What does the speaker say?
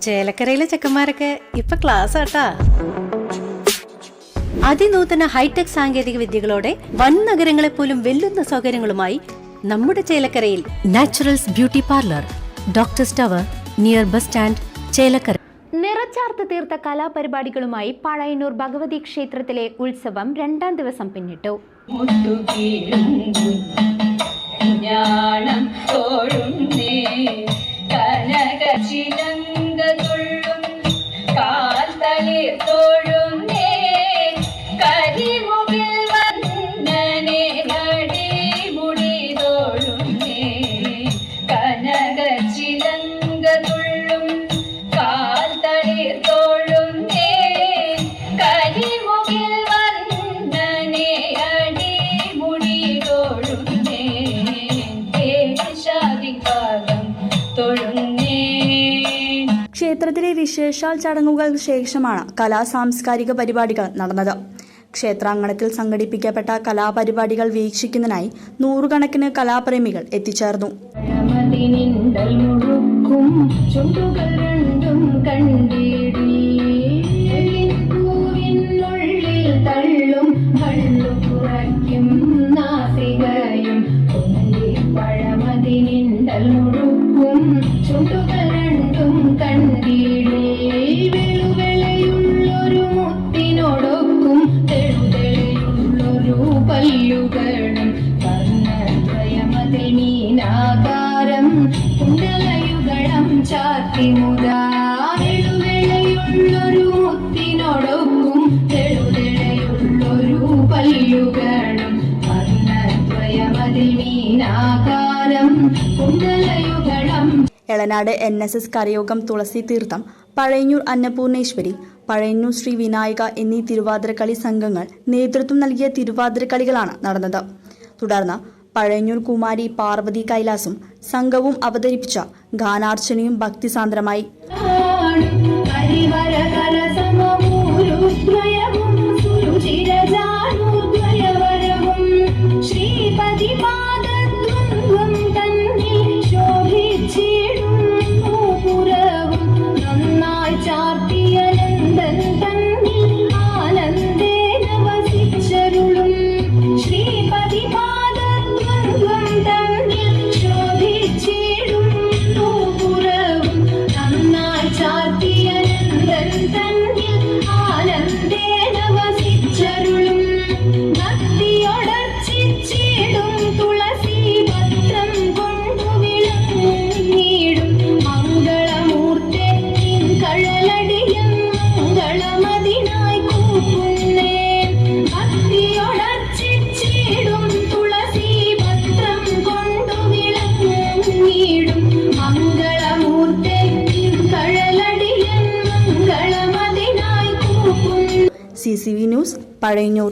ചേലക്കരയിലെ ചെക്കന്മാരൊക്കെ ഇപ്പൊ ക്ലാസ് ആട്ടാ. അതിനൂതന ഹൈടെക് സാങ്കേതിക വിദ്യകളോടെ വൻ നഗരങ്ങളെ പോലും വെല്ലുന്ന സൗകര്യങ്ങളുമായി നമ്മുടെ ചേലക്കരയിൽ naturals beauty parlour, doctors tower, near bus stand, Chelakkara. നിറച്ചാർത്ത് തീർത്ത കലാപരിപാടികളുമായി പഴയന്നൂർ ഭഗവതി ക്ഷേത്രത്തിലെ ഉത്സവം 2ാം ദിവസം പിന്നിട്ടു. ക്ഷേത്രത്തിലെ വിശേഷാൽ ചടങ്ങുകൾക്ക് ശേഷമാണ് കലാസാംസ്കാരിക പരിപാടികൾ നടന്നത്. ക്ഷേത്രാങ്കണത്തിൽ സംഘടിപ്പിക്കപ്പെട്ട കലാപരിപാടികൾ വീക്ഷിക്കുന്നതിനായി നൂറുകണക്കിന് കലാപ്രേമികൾ എത്തിച്ചേർന്നു. എളനാട് NSS കരയോഗം തുളസി തീർത്ഥം, പഴയന്നൂർ അന്നപൂർണേശ്വരി, പഴയന്നൂർ ശ്രീ വിനായക എന്നീ തിരുവാതിരക്കളി സംഘങ്ങൾ നേതൃത്വം നൽകിയ തിരുവാതിരക്കളികളാണ് നടന്നത്. തുടർന്ന് പഴയന്നൂർ കുമാരി പാർവതി കൈലാസും സംഘവും അവതരിപ്പിച്ച ഗാനാർച്ചനയും ഭക്തിസാന്ദ്രമായി. CCV news, Pazhayannur.